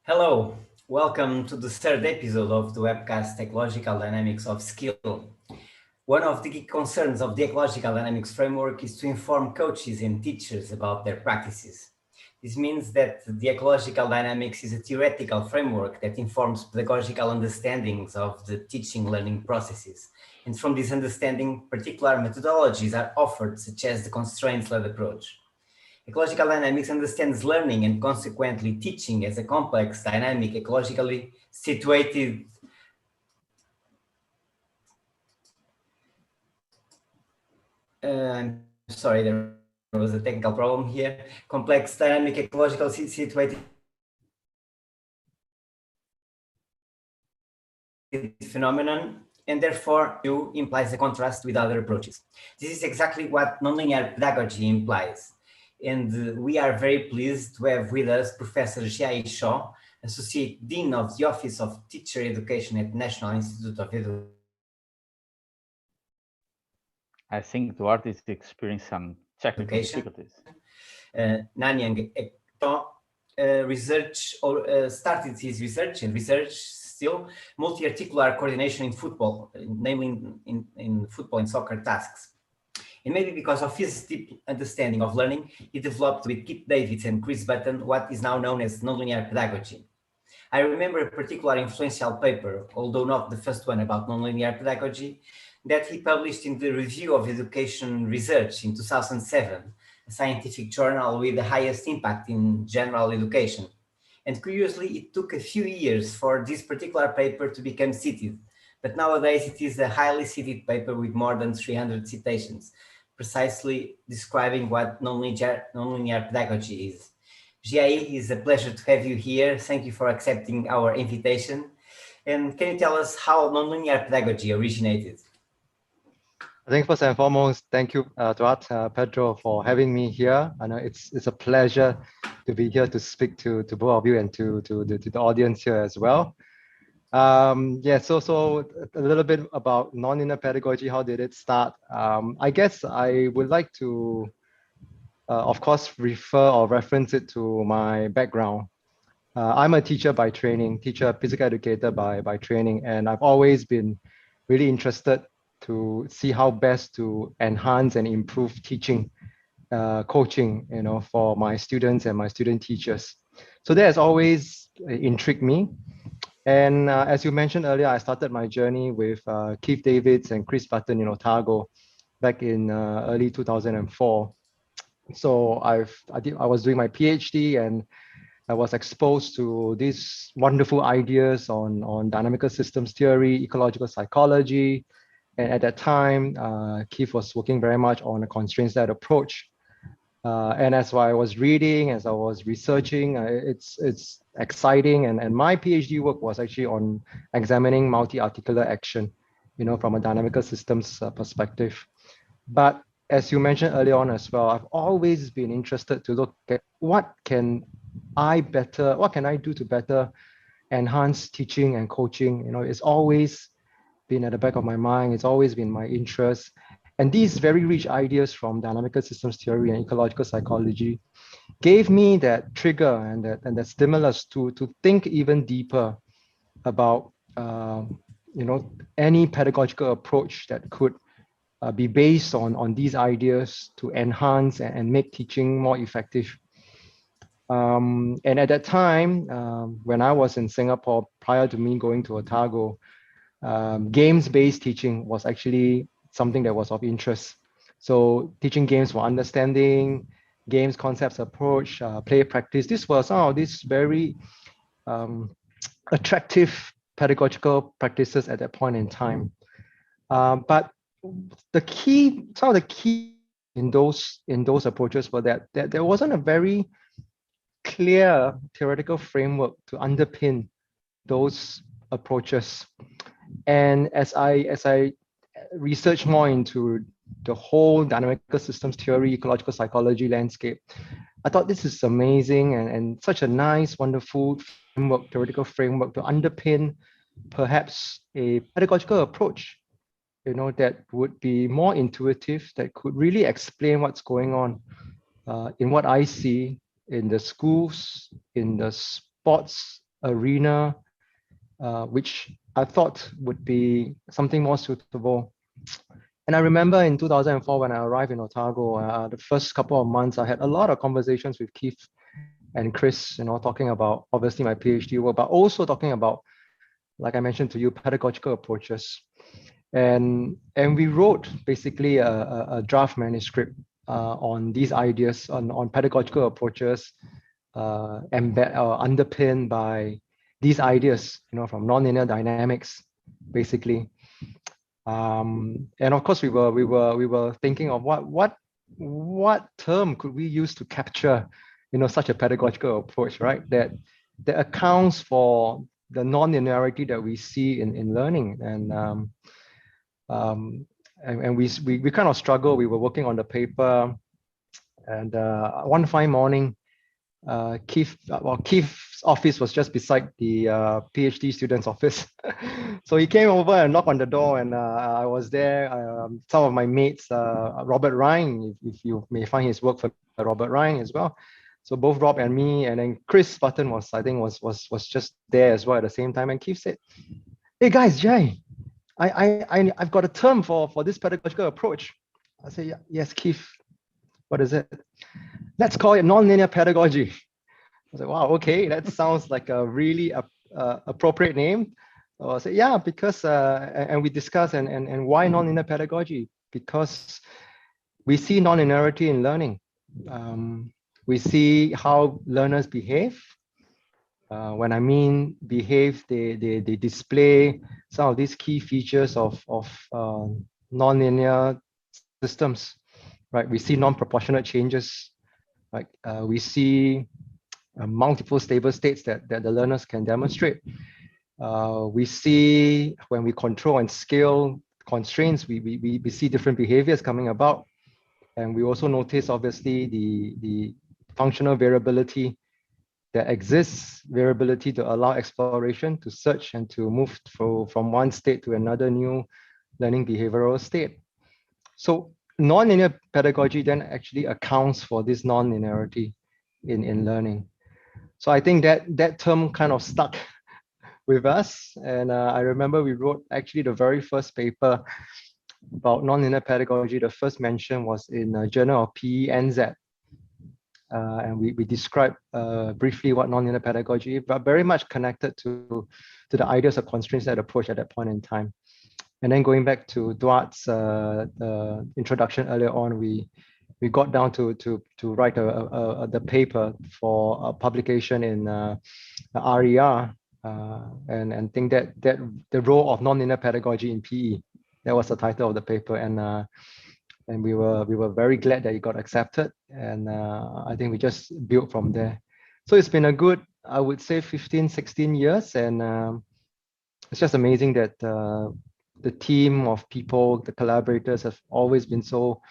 Hello, welcome to the third episode of the webcast Ecological Dynamics of Skill. One of the key concerns of the ecological dynamics framework is to inform coaches and teachers about their practices. This means that the ecological dynamics is a theoretical framework that informs pedagogical understandings of the teaching learning processes. And from this understanding, particular methodologies are offered, such as the constraints-led approach. Ecological dynamics understands learning and consequently teaching as a complex, dynamic, ecologically situated. I'm sorry, there was a technical problem here. Complex, dynamic, ecological situated phenomenon, and therefore you implies a contrast with other approaches. This is exactly what nonlinear pedagogy implies. And we are very pleased to have with us Professor Jia Yi Chow, Associate Dean of the Office of Teacher Education at National Institute of Education. I think Duarte is experiencing some technical difficulties. Nanyang research or started his research and research still multi-articular coordination in football, namely in football and soccer tasks. And maybe because of his deep understanding of learning, he developed with Kit Davids and Chris Button what is now known as nonlinear pedagogy. I remember a particular influential paper, although not the first one about nonlinear pedagogy, that he published in the Review of Education Research in 2007, a scientific journal with the highest impact in general education. And curiously, it took a few years for this particular paper to become cited, but nowadays it is a highly cited paper with more than 300 citations, precisely describing what nonlinear pedagogy is. Jia Yi, it's a pleasure to have you here. Thank you for accepting our invitation. And can you tell us how nonlinear pedagogy originated? I think first and foremost, thank you, Duarte, Pedro, for having me here. I know it's a pleasure to be here to speak to both of you and to the audience here as well. Yeah, so a little bit about nonlinear pedagogy. How did it start? I guess I would like to, of course, refer or reference it to my background. I'm a teacher by training, physical educator by training, and I've always been really interested to see how best to enhance and improve teaching, coaching, for my students and my student teachers. So that has always intrigued me. And as you mentioned earlier, I started my journey with Keith Davids and Chris Button in Otago back in early 2004. So I was doing my PhD and I was exposed to these wonderful ideas on dynamical systems theory, ecological psychology. And at that time, Keith was working very much on a constraints-led approach. And as I was reading, as I was researching, it's exciting. And my PhD work was actually on examining multi-articular action, from a dynamical systems perspective. But as you mentioned earlier on as well, I've always been interested to look at what can I do to better enhance teaching and coaching. It's always been at the back of my mind. It's always been my interest. And these very rich ideas from dynamical systems theory and ecological psychology gave me that trigger and that stimulus to think even deeper about any pedagogical approach that could be based on these ideas to enhance and make teaching more effective. And at that time, when I was in Singapore, prior to me going to Otago, games-based teaching was actually something that was of interest. So teaching games for understanding, games concepts approach, play practice. This was some of these very attractive pedagogical practices at that point in time. But some of the key in those approaches were that there wasn't a very clear theoretical framework to underpin those approaches. And as I research more into the whole dynamical systems theory, ecological psychology landscape, I thought this is amazing and such a nice, wonderful framework, theoretical framework to underpin perhaps a pedagogical approach, that would be more intuitive, that could really explain what's going on in what I see in the schools, in the sports arena, which I thought would be something more suitable. And I remember in 2004 when I arrived in Otago, the first couple of months, I had a lot of conversations with Keith and Chris, talking about obviously my PhD work, but also talking about, like I mentioned to you, pedagogical approaches. And we wrote basically a draft manuscript on these ideas, on pedagogical approaches, underpinned by these ideas, from nonlinear dynamics, basically. And of course, we were thinking of what term could we use to capture, such a pedagogical approach, right? That accounts for the non-linearity that we see in learning. And we kind of struggled. We were working on the paper, and one fine morning, Keith's office was just beside the PhD student's office. So he came over and knocked on the door, and I was there. Some of my mates, Robert Ryan, if you may find his work for Robert Ryan as well. So both Rob and me, and then Chris Button was just there as well at the same time. And Keith said, "Hey guys, Jai, I've got a term for this pedagogical approach." I said, "Yeah, yes, Keith, what is it?" "Let's call it nonlinear pedagogy." I was like, "Wow, okay, that sounds like a really appropriate name." I said, "Yeah, because," and we discussed, and why nonlinear pedagogy? Because we see nonlinearity in learning. We see how learners behave. When I mean behave, they display some of these key features of nonlinear systems, right? We see non-proportionate changes. Like we see multiple stable states that the learners can demonstrate. We see when we control and scale constraints, we see different behaviors coming about. And we also notice, obviously, the functional variability that exists, variability to allow exploration, to search, and to move from one state to another new learning behavioral state. So nonlinear pedagogy then actually accounts for this nonlinearity in learning. So I think that term kind of stuck with us. And I remember we wrote actually the very first paper about nonlinear pedagogy. The first mention was in a journal of PENZ. And we described briefly what nonlinear pedagogy is, but very much connected to the ideas of constraint-led approach at that point in time. And then going back to Duart's introduction earlier on, we got down to write the paper for a publication in RER, and think that the role of nonlinear pedagogy in PE, that was the title of the paper, and we were very glad that it got accepted, and I think we just built from there. So it's been a good, I would say, 15-16 years, and it's just amazing that the team of people, the collaborators, have always been so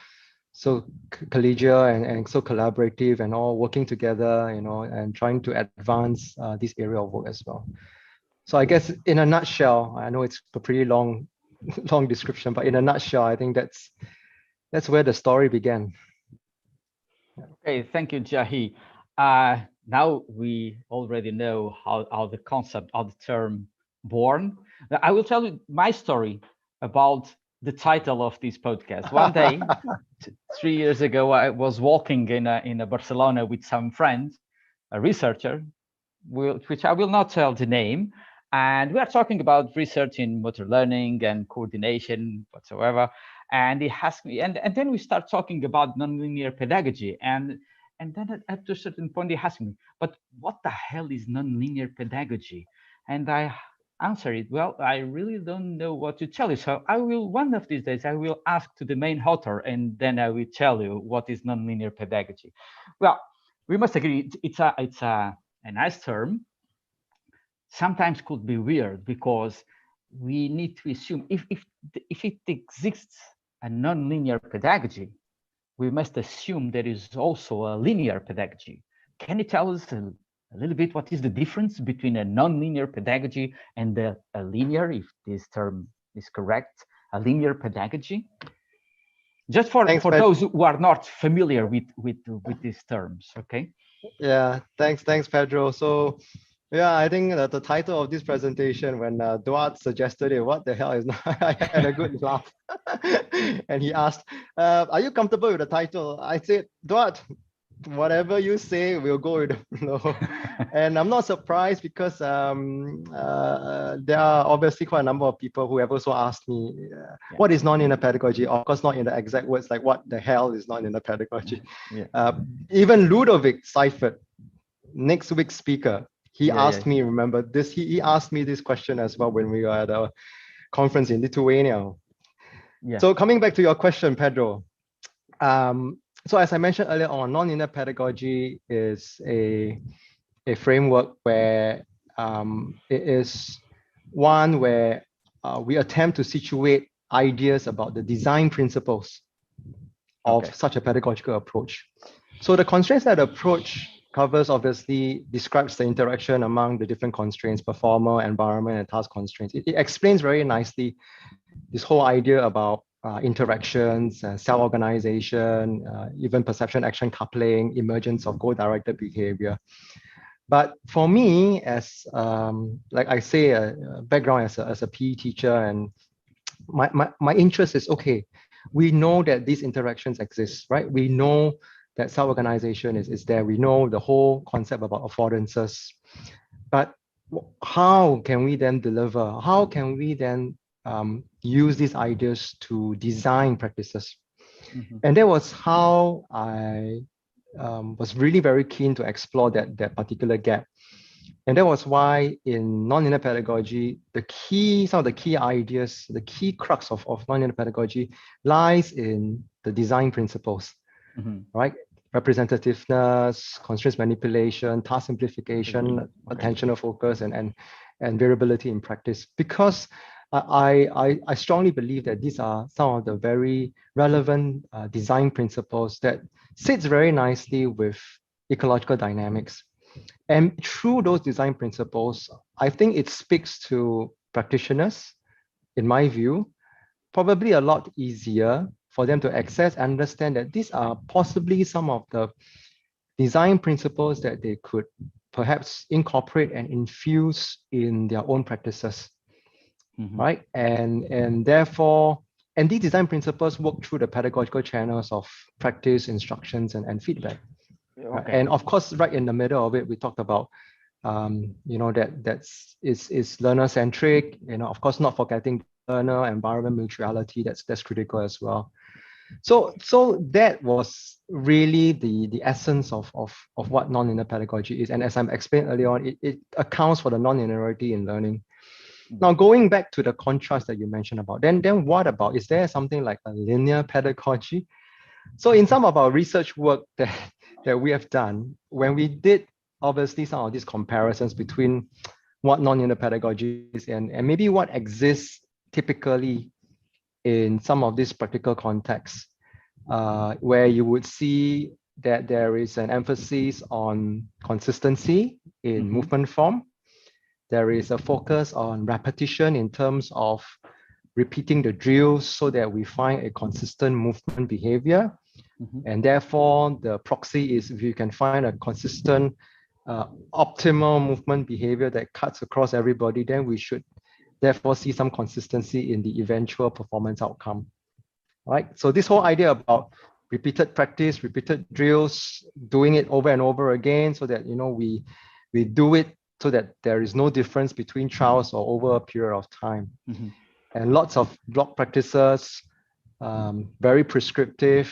collegial and so collaborative, and all working together, and trying to advance this area of work as well. So I guess in a nutshell, I know it's a pretty long description, but in a nutshell, I think that's where the story began. Okay, thank you, Jia Yi. Now we already know how the concept of the term born. I will tell you my story about the title of this podcast. One day, 3 years ago, I was walking in Barcelona with some friends, a researcher, which I will not tell the name, and we are talking about research in motor learning and coordination whatsoever. And he asked me, and then we start talking about nonlinear pedagogy, and then at a certain point he asked me, "But what the hell is nonlinear pedagogy?" And I answer it, "Well, I really don't know what to tell you. So I will, one of these days, I will ask to the main author, and then I will tell you what is nonlinear pedagogy." Well, we must agree it's a nice term. Sometimes could be weird because we need to assume if it exists a nonlinear pedagogy, we must assume there is also a linear pedagogy. Can you tell us a little bit what is the difference between a nonlinear pedagogy and a linear, if this term is correct, a linear pedagogy? Just for those who are not familiar with these terms, okay? Yeah, thanks, Pedro. So Yeah, I think that the title of this presentation, when Duart suggested it, what the hell is not? I had a good laugh. And he asked, are you comfortable with the title? I said, Duart, whatever you say, we'll go with the flow. And I'm not surprised because there are obviously quite a number of people who have also asked me, what is non-linear pedagogy? Of course, not in the exact words, like what the hell is non-linear pedagogy? Even Ludovic Seifert, next week's speaker, he asked me, remember this, he asked me this question as well when we were at a conference in Lithuania. So coming back to your question, Pedro. So as I mentioned earlier on, non-linear pedagogy is a framework where it is one where we attempt to situate ideas about the design principles of such a pedagogical approach. So the constraints-led approach covers, obviously, describes the interaction among the different constraints, performer, environment, and task constraints. It explains very nicely this whole idea about interactions, self-organization, even perception action coupling, emergence of goal-directed behavior. But for me, as like I say, a background as a PE teacher, and my interest is, okay, we know that these interactions exist, right? We know that self-organization is there. We know the whole concept about affordances. But how can we then deliver? How can we then use these ideas to design practices? And that was how I was really very keen to explore that particular gap. And that was why in nonlinear pedagogy, some of the key ideas, the key crux of nonlinear pedagogy lies in the design principles, right? Representativeness, constraints manipulation, task simplification, attentional focus, and variability in practice. Because I strongly believe that these are some of the very relevant design principles that sits very nicely with ecological dynamics. And through those design principles, I think it speaks to practitioners, in my view, probably a lot easier for them to access and understand that these are possibly some of the design principles that they could perhaps incorporate and infuse in their own practices, right? And therefore, and these design principles work through the pedagogical channels of practice, instructions, and feedback. And of course, right in the middle of it, we talked about it's learner-centric, of course, not forgetting learner environment mutuality, that's critical as well. So that was really the essence of what nonlinear pedagogy is. And as I explained earlier on, it accounts for the non-linearity in learning. Now, going back to the contrast that you mentioned about, then what about, is there something like a linear pedagogy? So in some of our research work that we have done, when we did obviously some of these comparisons between what nonlinear pedagogy is and maybe what exists typically in some of these practical contexts, where you would see that there is an emphasis on consistency in movement form. There is a focus on repetition in terms of repeating the drills so that we find a consistent movement behavior. And therefore, the proxy is if you can find a consistent, optimal movement behavior that cuts across everybody, then we should therefore see some consistency in the eventual performance outcome, right? So this whole idea about repeated practice, repeated drills, doing it over and over again so that, we do it so that there is no difference between trials or over a period of time. And lots of block practices, very prescriptive.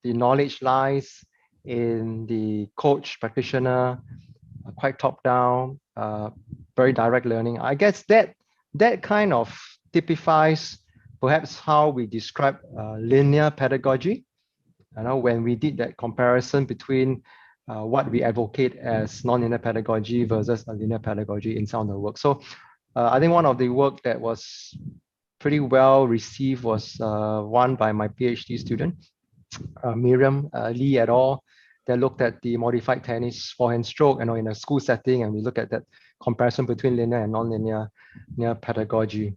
The knowledge lies in the coach practitioner, quite top down, very direct learning. I guess that kind of typifies perhaps how we describe linear pedagogy. When we did that comparison between what we advocate as non-linear pedagogy versus a linear pedagogy in some of the work. So I think one of the work that was pretty well received was one by my PhD student, Miriam Lee et al. That looked at the modified tennis forehand stroke, in a school setting, and we look at that comparison between linear and non-linear pedagogy.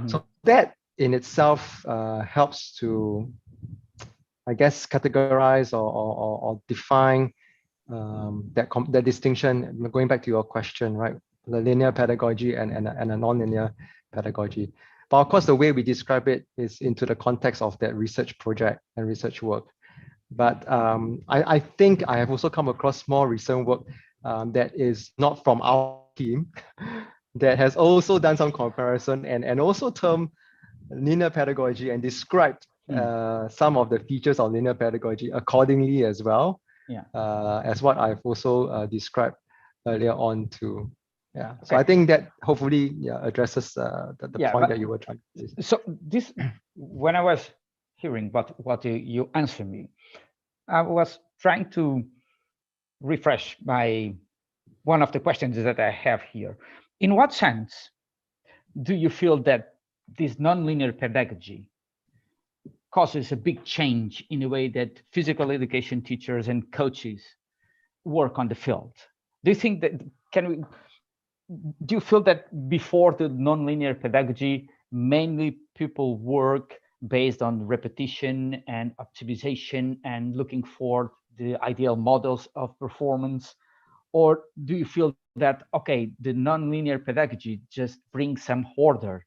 So that in itself helps to, I guess, categorize or define that distinction, going back to your question, right? The linear pedagogy and a non-linear pedagogy. But of course, the way we describe it is into the context of that research project and research work. But I think I have also come across more recent work that is not from our team that has also done some comparison and also termed linear pedagogy and described some of the features of linear pedagogy accordingly as well. Yeah. As what I've also described earlier on too. Yeah. Okay. So I think that hopefully addresses the point that you were trying to say. So this, when I was hearing what you answered me, I was trying to refresh one of the questions that I have here. In what sense do you feel that this nonlinear pedagogy causes a big change in the way that physical education teachers and coaches work on the field? Do you think that do you feel that before the nonlinear pedagogy, mainly people work based on repetition and optimization and looking for the ideal models of performance? Or do you feel that, okay, the nonlinear pedagogy just brings some order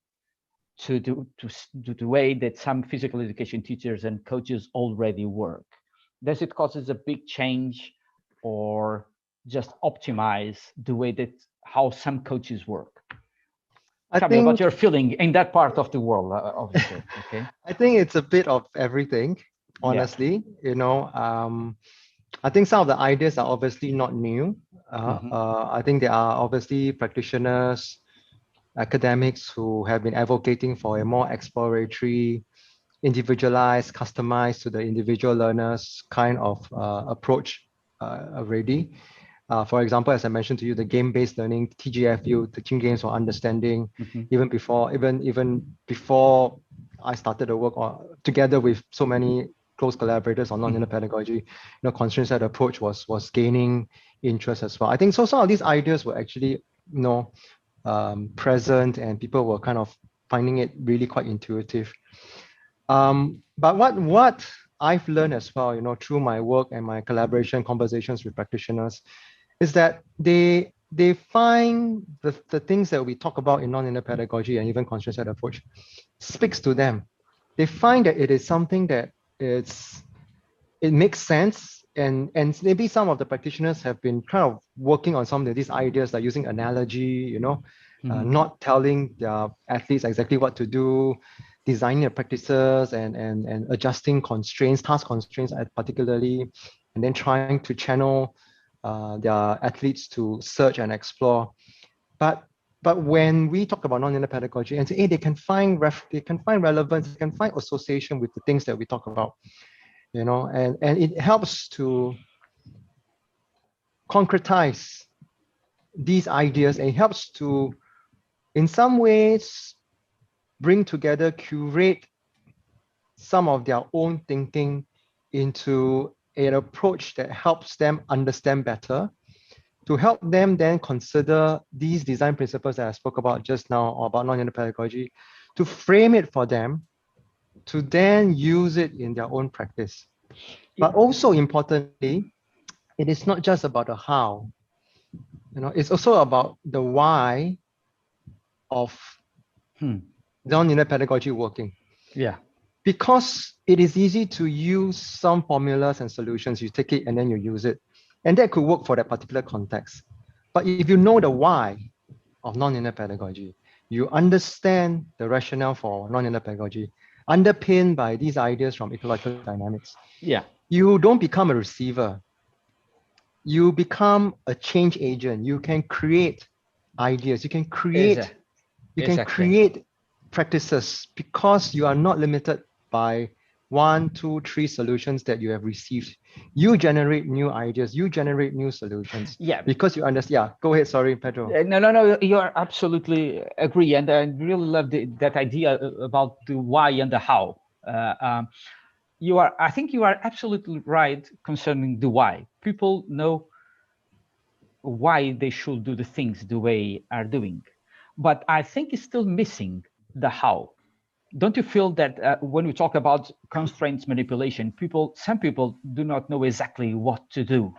to the way that some physical education teachers and coaches already work? Does it causes a big change or just optimize the way that how some coaches work? Tell me about your feeling in that part of the world, obviously. Okay. I think it's a bit of everything, honestly. You know, I think some of the ideas are obviously not new. I think there are obviously practitioners, academics who have been advocating for a more exploratory, individualized, customized to the individual learners kind of approach already. For example, as I mentioned to you, the game-based learning, TGFU, teaching games for understanding, even before I started the work together with so many close collaborators on nonlinear pedagogy, you know, constraint-set approach was gaining interest as well. I think so. Some of these ideas were actually, you know, present, and people were kind of finding it really quite intuitive. But what I've learned as well, you know, through my work and my collaboration conversations with practitioners, is that they find the things that we talk about in nonlinear pedagogy and even constraint-set approach speaks to them. They find that it is something that it makes sense, and maybe some of the practitioners have been kind of working on some of these ideas, like using analogy, you know, not telling their athletes exactly what to do, designing their practices and adjusting constraints, task constraints particularly, and then trying to channel their athletes to search and explore. But when we talk about nonlinear pedagogy and say, hey, they can find relevance, they can find association with the things that we talk about, you know, and it helps to concretize these ideas, and it helps to, in some ways, bring together, curate some of their own thinking into an approach that helps them understand better, to help them then consider these design principles that I spoke about just now about nonlinear pedagogy, to frame it for them, to then use it in their own practice. But also importantly, it is not just about the how, you know, it's also about the why of nonlinear pedagogy working. Yeah. Because it is easy to use some formulas and solutions, you take it and then you use it. And that could work for that particular context. But if you know the why of nonlinear pedagogy, you understand the rationale for nonlinear pedagogy, underpinned by these ideas from ecological dynamics. Yeah. You don't become a receiver. You become a change agent. You can create ideas. You can create, practices, because you are not limited by 1, 2, 3 solutions that you have received. You generate new ideas. You generate new solutions. Yeah. Because you understand. Yeah. Go ahead. Sorry, Pedro. No. You are absolutely agree, and I really love that idea about the why and the how. I think you are absolutely right concerning the why. People know why they should do the things the way are doing, but I think it's still missing the how. Don't you feel that when we talk about constraints manipulation, some people do not know exactly what to do?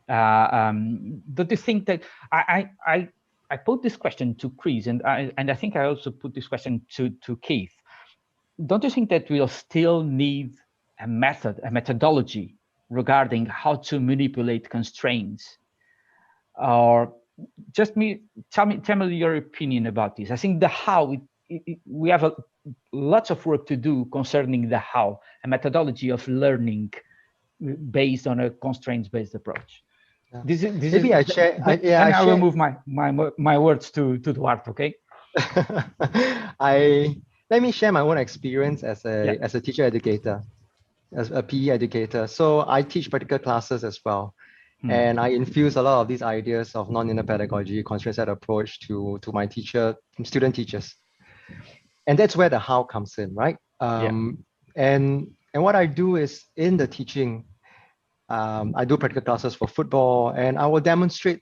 Don't you think that I put this question to Chris, and I think I also put this question to Keith. Don't you think that we'll still need a methodology regarding how to manipulate constraints? Or just tell me your opinion about this. I think the how, we have lots of work to do concerning the how, a methodology of learning based on a constraints-based approach. Yeah. This Maybe I share. I will move my words to Duarte. Okay. Let me share my own experience as a teacher educator, as a PE educator. So I teach practical classes as well. And I infuse a lot of these ideas of nonlinear pedagogy, constraint-set approach to my student teachers. And that's where the how comes in, right? And what I do is in the teaching, I do practical classes for football, and I will demonstrate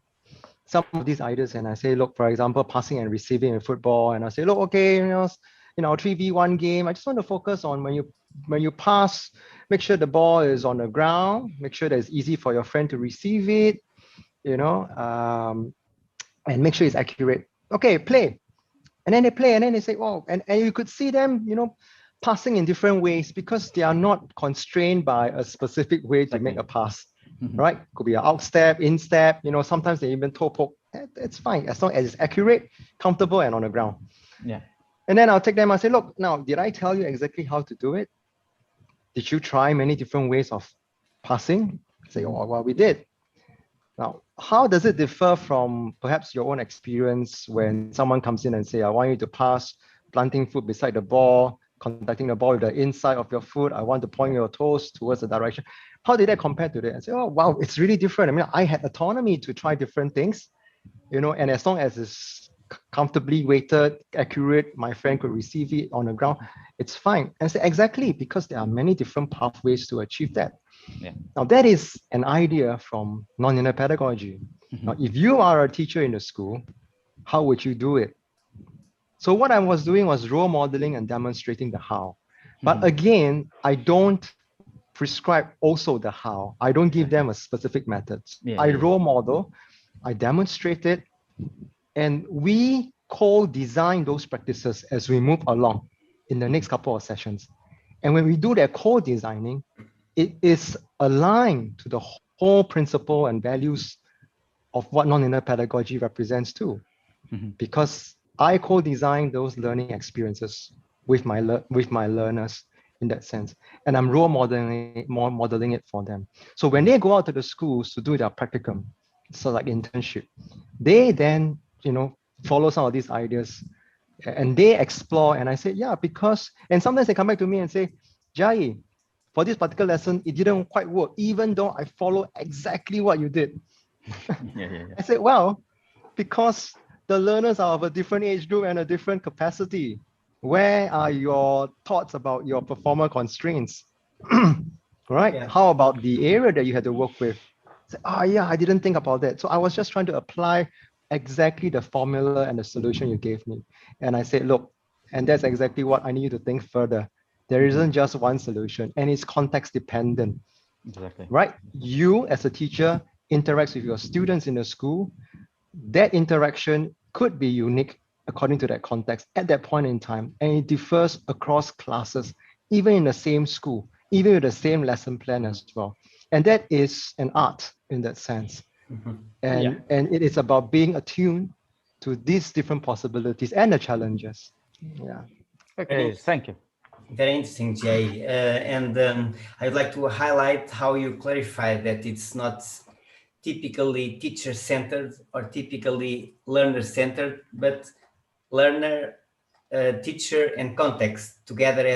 some of these ideas. And I say, look, for example, passing and receiving in football. And I say, look, okay, in our 3v1 game, I just want to focus on when you pass, make sure the ball is on the ground, make sure that it's easy for your friend to receive it, and make sure it's accurate. Okay, play. And then they play, and then they say, oh, and you could see them, passing in different ways because they are not constrained by a specific way to make a pass, right? Could be an out step, in step, sometimes they even toe poke. It's fine as long as it's accurate, comfortable, and on the ground. Yeah. And then I'll take them, I'll say, look, now, did I tell you exactly how to do it? Did you try many different ways of passing? Say, oh, well, we did. Now, how does it differ from perhaps your own experience when someone comes in and say, I want you to pass, planting foot beside the ball, contacting the ball with the inside of your foot, I want to point your toes towards the direction. How did that compare to that? I say, oh, wow, it's really different. I mean, I had autonomy to try different things, and as long as it's comfortably weighted, accurate, my friend could receive it on the ground, it's fine. And say, exactly, because there are many different pathways to achieve that. Yeah. Now, that is an idea from nonlinear pedagogy. Now, if you are a teacher in the school, how would you do it? So what I was doing was role modeling and demonstrating the how. But again, I don't prescribe also the how. I don't give them a specific method. I role model, I demonstrate it, and we co-design those practices as we move along in the next couple of sessions. And when we do that co-designing, it is aligned to the whole principle and values of what nonlinear pedagogy represents too. Because I co-design those learning experiences with my learners in that sense. And I'm role modeling it for them. So when they go out to the schools to do their practicum, so like internship, they then, follow some of these ideas and they explore. And I say, yeah, because, and sometimes they come back to me and say, Jia Yi, for this particular lesson, it didn't quite work, even though I follow exactly what you did. I said, well, because the learners are of a different age group and a different capacity. Where are your thoughts about your performer constraints? Right? Yeah. How about the area that you had to work with? Say, yeah, I didn't think about that. So I was just trying to apply exactly the formula and the solution you gave me. And I said, look, and that's exactly what I need you to think further. There isn't just one solution, and it's context dependent. Exactly. Right? You as a teacher interacts with your students in the school. That interaction could be unique according to that context at that point in time, and it differs across classes, even in the same school, even with the same lesson plan as well. And that is an art in that sense. And it is about being attuned to these different possibilities and the challenges. Yeah. Okay, thank you. Very interesting, Jay. I'd like to highlight how you clarify that it's not typically teacher-centered or typically learner-centered, but learner, teacher, and context together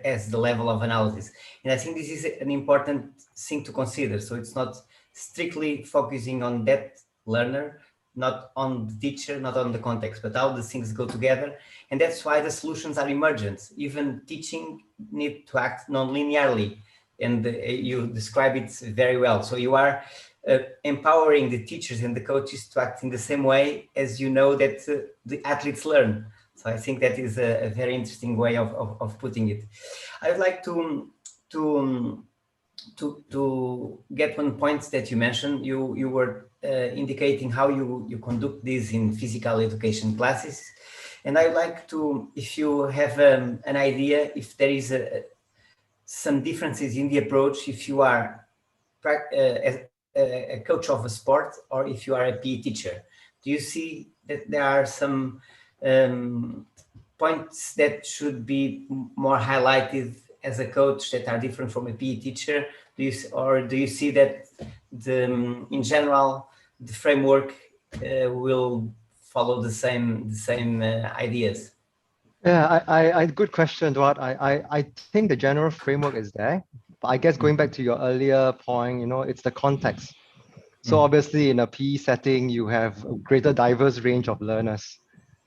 as the level of analysis. And I think this is an important thing to consider. So it's not strictly focusing on that learner, not on the teacher, not on the context, but how the things go together. And that's why the solutions are emergent. Even teaching need to act non-linearly. And you describe it very well. So you are empowering the teachers and the coaches to act in the same way as you know that the athletes learn. So I think that is a very interesting way of putting it. I'd like to to get one point that you mentioned, you were indicating how you conduct this in physical education classes, and I'd like to, if you have an idea, if there is some differences in the approach, if you are a coach of a sport or if you are a PE teacher. Do you see that there are some points that should be more highlighted as a coach that are different from a PE teacher? Do you see that in general the framework will follow the same ideas? Yeah, good question, Duart. I think the general framework is there. But I guess going back to your earlier point, it's the context. So obviously in a PE setting, you have a greater diverse range of learners,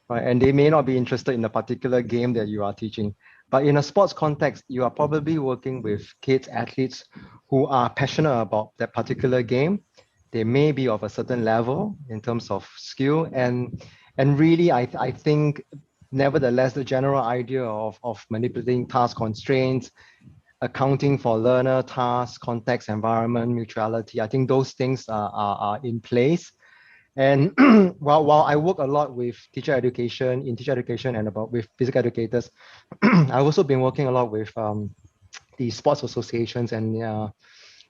right? And they may not be interested in a particular game that you are teaching. But in a sports context, you are probably working with kids, athletes who are passionate about that particular game. They may be of a certain level in terms of skill. And really, I think, nevertheless, the general idea of manipulating task constraints, accounting for learner, task, context, environment, mutuality, I think those things are in place. And while I work a lot with teacher education, and with physical educators, I've also been working a lot with the sports associations and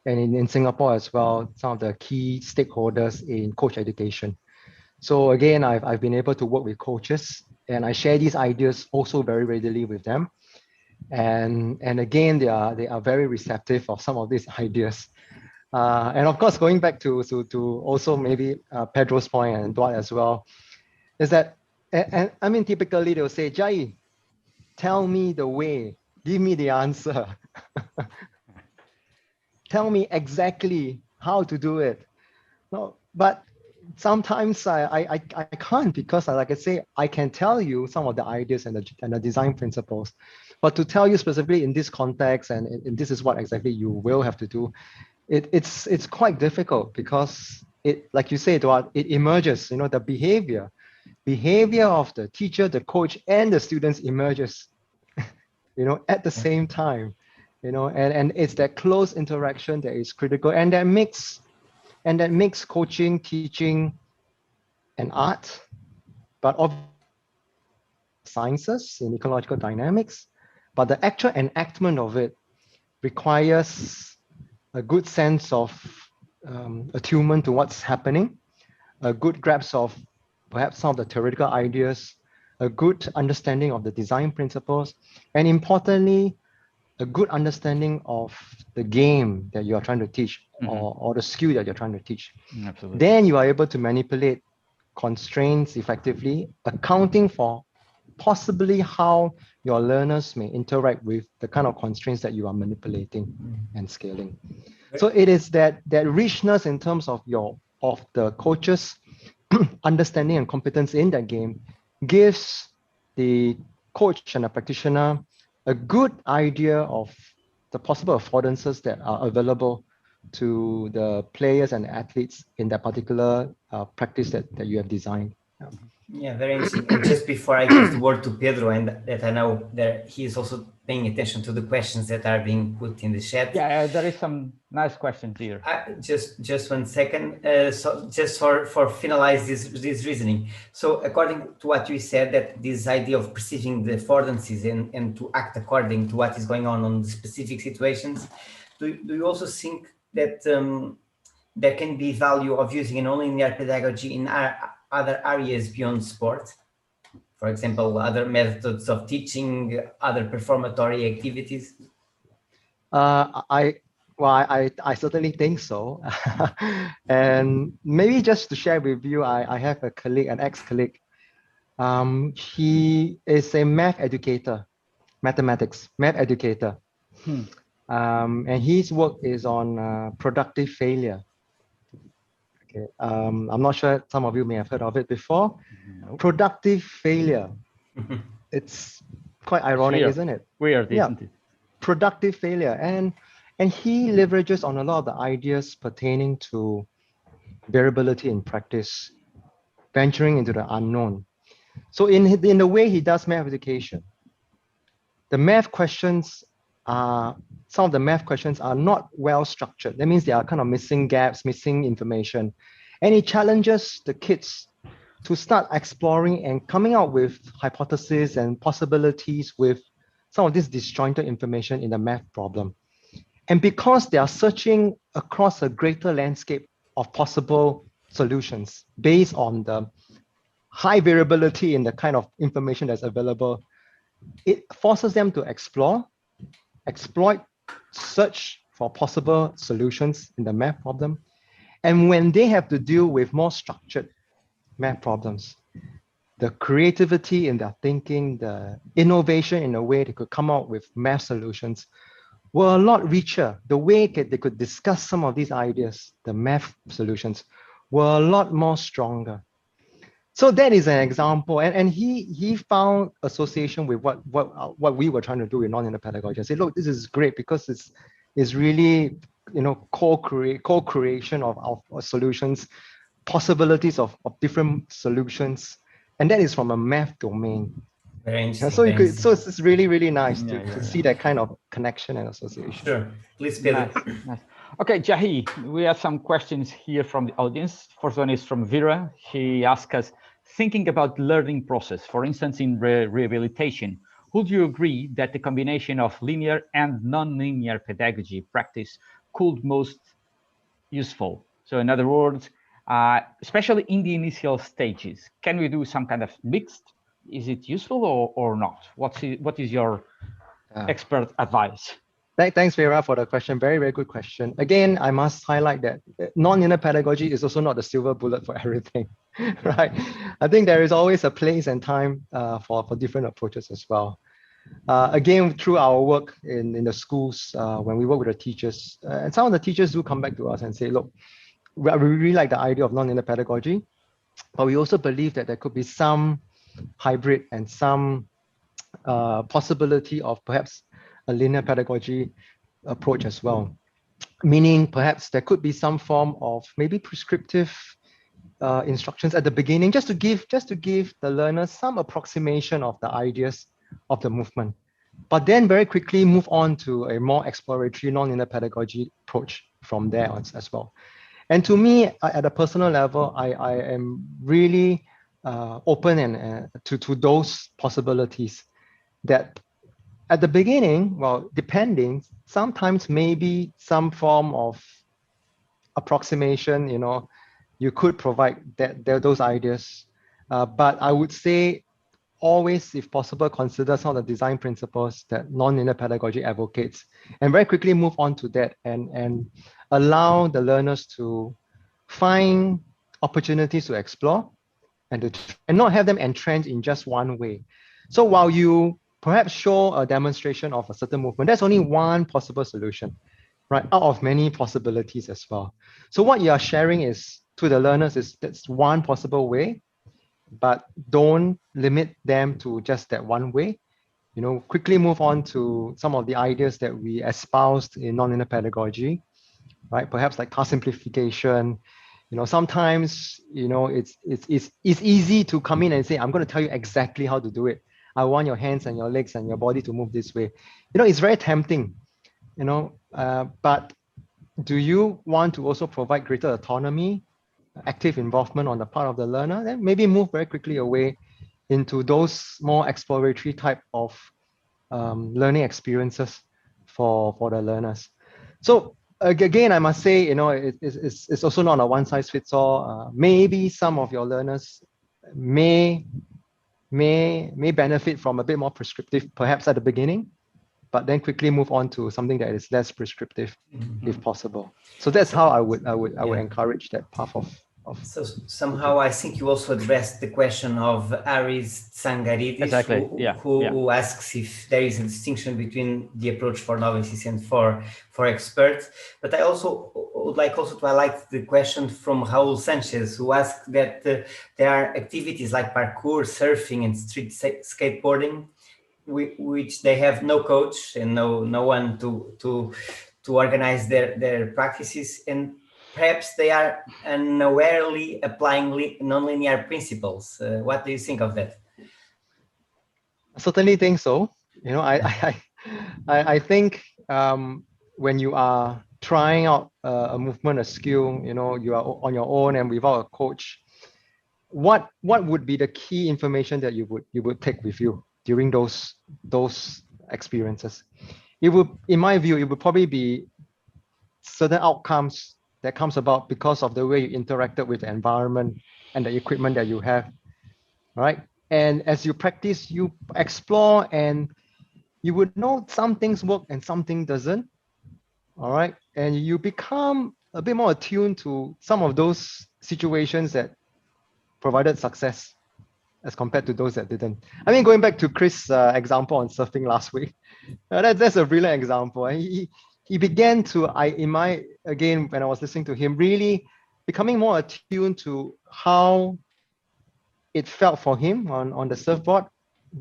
in Singapore as well, some of the key stakeholders in coach education. So again, I've been able to work with coaches, and I share these ideas also very readily with them. And again, they are very receptive of some of these ideas. And of course, going back to also maybe Pedro's point and Duart as well, is that, and I mean, typically they'll say, Jia Yi, tell me the way, give me the answer. Tell me exactly how to do it. No, but sometimes I can't, because like I say, I can tell you some of the ideas and the design principles, but to tell you specifically in this context and this is what exactly you will have to do, it's quite difficult, because it, like you say, Duart, it emerges, the behavior of the teacher, the coach, and the students emerges, at the same time, and it's that close interaction that is critical, and that makes coaching, teaching an art, but of sciences in ecological dynamics, but the actual enactment of it requires a good sense of attunement to what's happening, a good grasp of perhaps some of the theoretical ideas, a good understanding of the design principles, and importantly, a good understanding of the game that you are trying to teach, or the skill that you're trying to teach. Absolutely. Then you are able to manipulate constraints effectively, accounting for possibly how your learners may interact with the kind of constraints that you are manipulating and scaling. So it is that richness in terms of the coach's understanding and competence in that game gives the coach and the practitioner a good idea of the possible affordances that are available to the players and athletes in that particular practice that you have designed. Yeah, very interesting. And just before I give the word to Pedro, and that I know that he is also paying attention to the questions that are being put in the chat. Yeah, there is some nice questions here. Just 1 second. So just for finalize this reasoning. So according to what you said, that this idea of perceiving the affordances and to act according to what is going on the specific situations, do you also think that there can be value of using a nonlinear pedagogy in other areas beyond sport? For example, other methods of teaching, other performatory activities? I certainly think so. And maybe just to share with you, I have a colleague, an ex-colleague. He is a math educator, math educator. And his work is on productive failure. Okay. I'm not sure some of you may have heard of it before. Nope. Productive failure. It's quite ironic, Weird. isn't it? Weird, isn't it? Productive failure. And he leverages on a lot of the ideas pertaining to variability in practice, venturing into the unknown. So in the way he does math education, the math questions some of the math questions are not well structured. That means they are kind of missing gaps, missing information. And it challenges the kids to start exploring and coming out with hypotheses and possibilities with some of this disjointed information in the math problem. And because they are searching across a greater landscape of possible solutions based on the high variability in the kind of information that's available, it forces them to explore, exploit, search for possible solutions in the math problem. And when they have to deal with more structured math problems, the creativity in their thinking, the innovation in a way they could come out with math solutions were a lot richer. The way they could discuss some of these ideas, the math solutions, were a lot more stronger. So that is an example, and he found association with what we were trying to do in nonlinear pedagogy. I said, look, this is great because it's really, you know, co-creation of solutions, possibilities of different solutions, and that is from a math domain. Very interesting. So you could, so it's really, really nice Yeah, to see that kind of connection and association. Sure, please, Pedro. Nice. Okay, Jia Yi, we have some questions here from the audience. First one is from Vera. She asks us, thinking about learning process, for instance, in rehabilitation, would you agree that the combination of linear and non-linear pedagogy practice could most useful? So in other words, especially in the initial stages, can we do some kind of mixed? Is it useful or not? What is your expert advice? Thanks, Vera, for the question. Very, very good question. Again, I must highlight that non-linear pedagogy is also not the silver bullet for everything, right? I think there is always a place and time for different approaches as well. Again, through our work in the schools, when we work with the teachers, and some of the teachers do come back to us and say, look, we really like the idea of non-linear pedagogy, but we also believe that there could be some hybrid and some possibility of perhaps a linear pedagogy approach as well. Meaning perhaps there could be some form of maybe prescriptive instructions at the beginning, just to give the learners some approximation of the ideas of the movement, but then very quickly move on to a more exploratory non-linear pedagogy approach from there on as well. And to me, at a personal level, I am really open and to those possibilities. That at the beginning, well, depending, sometimes maybe some form of approximation, you know, you could provide those ideas. But I would say always, if possible, consider some of the design principles that non-linear pedagogy advocates, and very quickly move on to that and allow the learners to find opportunities to explore and not have them entrenched in just one way. So while you perhaps show a demonstration of a certain movement, that's only one possible solution, right? Out of many possibilities as well. So what you are sharing is to the learners is that's one possible way, but don't limit them to just that one way. You know, quickly move on to some of the ideas that we espoused in nonlinear pedagogy, right? Perhaps like task simplification. You know, sometimes, you know, it's easy to come in and say, I'm going to tell you exactly how to do it. I want your hands and your legs and your body to move this way. You know, it's very tempting, you know, but do you want to also provide greater autonomy, active involvement on the part of the learner? Then maybe move very quickly away into those more exploratory type of learning experiences for the learners. So again, I must say, you know, it's also not a one size fits all. Maybe some of your learners may benefit from a bit more prescriptive, perhaps at the beginning, but then quickly move on to something that is less prescriptive, if possible. So that's how I would encourage that path of. So somehow I think you also addressed the question of Aris Tsangaridis, exactly. who asks if there is a distinction between the approach for novices and for experts. But I also would like also to highlight the question from Raul Sanchez, who asked that there are activities like parkour, surfing, and street skateboarding, which they have no coach and no one to organize their practices, and perhaps they are unawarely applying nonlinear principles. What do you think of that? I certainly think so. You know, I think when you are trying out a movement, a skill, you know, you are on your own and without a coach, what would be the key information that you would take with you during those experiences? It would, in my view, it would probably be certain outcomes that comes about because of the way you interacted with the environment and the equipment that you have, right? And as you practice, you explore and you would know some things work and something doesn't, all right? And you become a bit more attuned to some of those situations that provided success as compared to those that didn't. I mean, going back to Chris' example on surfing last week, that's a brilliant example. And he began to, again, when I was listening to him, really becoming more attuned to how it felt for him on the surfboard,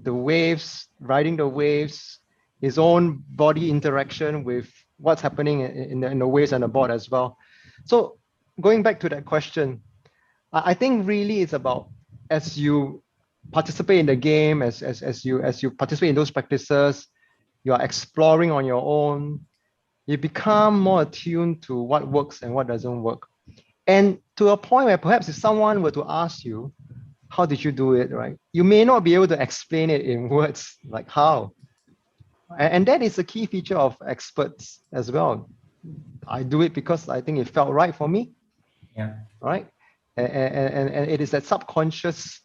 the waves, riding the waves, his own body interaction with what's happening in the waves and the board as well. So going back to that question, I think really it's about, as you participate in the game, as you participate in those practices, you are exploring on your own, you become more attuned to what works and what doesn't work. And to a point where perhaps if someone were to ask you, how did you do it, right? You may not be able to explain it in words, like how. And that is a key feature of experts as well. I do it because I think it felt right for me. Yeah. Right. And it is that subconscious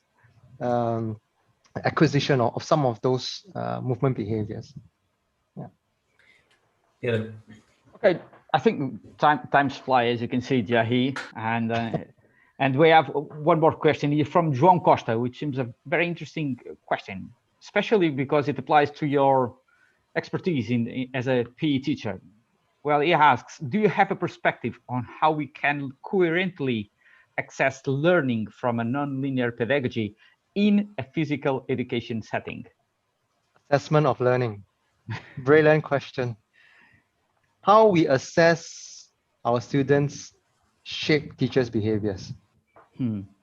acquisition of some of those movement behaviors. Yeah. Yeah. Okay, I think times fly, as you can see, Jia Yi, and we have one more question here from João Costa, which seems a very interesting question, especially because it applies to your expertise as a PE teacher. Well, he asks, do you have a perspective on how we can coherently access learning from a nonlinear pedagogy in a physical education setting? Assessment of learning. Brilliant question. How we assess our students shape teachers' behaviors.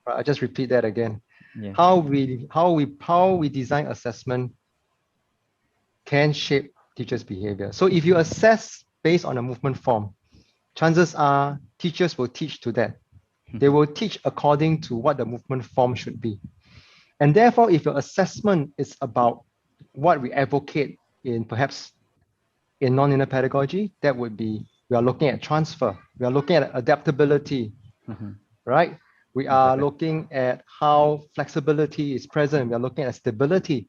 I'll just repeat that again. Yeah. How we design assessment can shape teachers' behavior. So if you assess based on a movement form, chances are teachers will teach to that. They will teach according to what the movement form should be. And therefore, if your assessment is about what we advocate in perhaps in nonlinear pedagogy, that would be, we are looking at transfer, we are looking at adaptability, right? We are looking at how flexibility is present, we are looking at stability.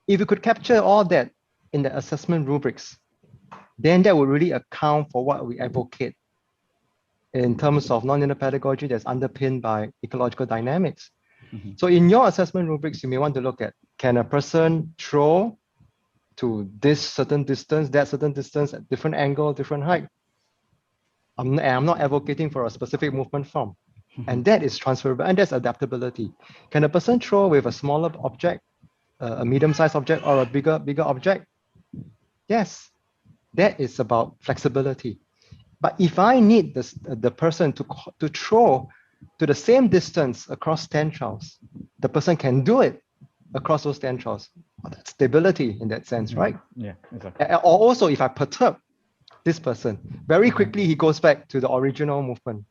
If you could capture all that in the assessment rubrics, then that would really account for what we advocate in terms of nonlinear pedagogy that's underpinned by ecological dynamics. So in your assessment rubrics, you may want to look at, can a person throw to this certain distance, that certain distance, at different angle, different height? I'm not advocating for a specific movement form. And that is transferable, and that's adaptability. Can a person throw with a smaller object, a medium-sized object, or a bigger object? Yes, that is about flexibility. But if I need the person to throw to the same distance across 10 trials, the person can do it across those 10 trials. Well, that's stability in that sense, right? Yeah, exactly. Or also, if I perturb this person, very quickly he goes back to the original movement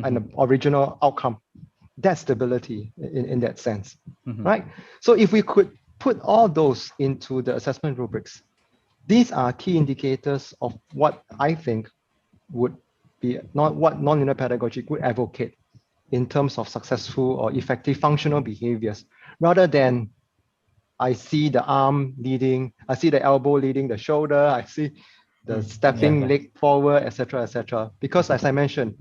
and the original outcome. That's stability in that sense, right? So if we could put all those into the assessment rubrics, these are key indicators of what I think would be what nonlinear pedagogy would advocate in terms of successful or effective functional behaviors, rather than I see the arm leading, I see the elbow leading the shoulder, I see the stepping leg forward, etc. Because as I mentioned,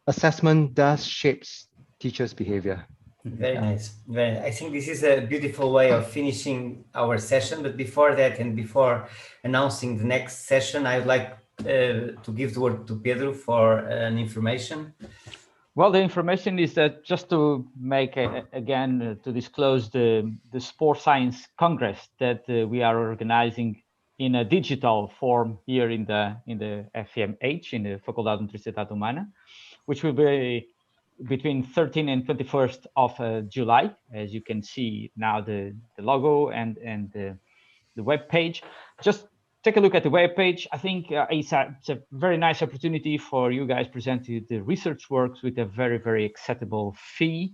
assessment does shapes teachers' behavior. Very nice. I think this is a beautiful way of finishing our session. But before that, and before announcing the next session, I would like to give the word to Pedro for an information. Well, the information is that just to make again to disclose the Sport Science Congress that we are organizing in a digital form here in the FMH, in the Faculdade de Universidade Humana, which will be between 13 and 21st of July. As you can see now, the logo and the web page. Just take a look at the webpage. I think it's a very nice opportunity for you guys presenting the research works with a very, very acceptable fee.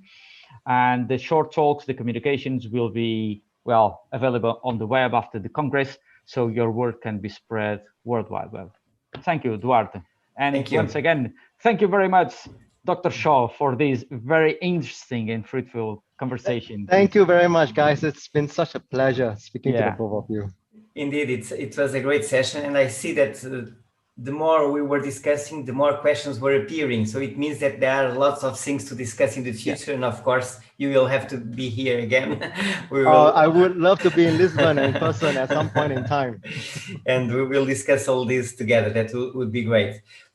And the short talks, the communications will be, well, available on the web after the Congress, so your work can be spread worldwide. Well, thank you, Duarte. And Thank you. once again, thank you very much, Dr. Chow, for this very interesting and fruitful conversation. Thank you very much, guys. It's been such a pleasure speaking to the both of you. Indeed, it was a great session, and I see that the more we were discussing, the more questions were appearing. So it means that there are lots of things to discuss in the future, and of course, you will have to be here again. I would love to be in Lisbon in person at some point in time. And we will discuss all this together. That would be great.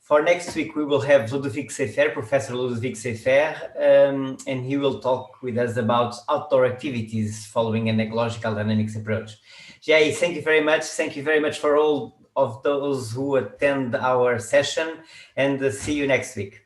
For next week, we will have Ludovic Seyfer, Professor Ludovic Seyfer, and he will talk with us about outdoor activities following an ecological dynamics approach. Jia Yi, thank you very much. Thank you very much for all of those who attend our session, and see you next week.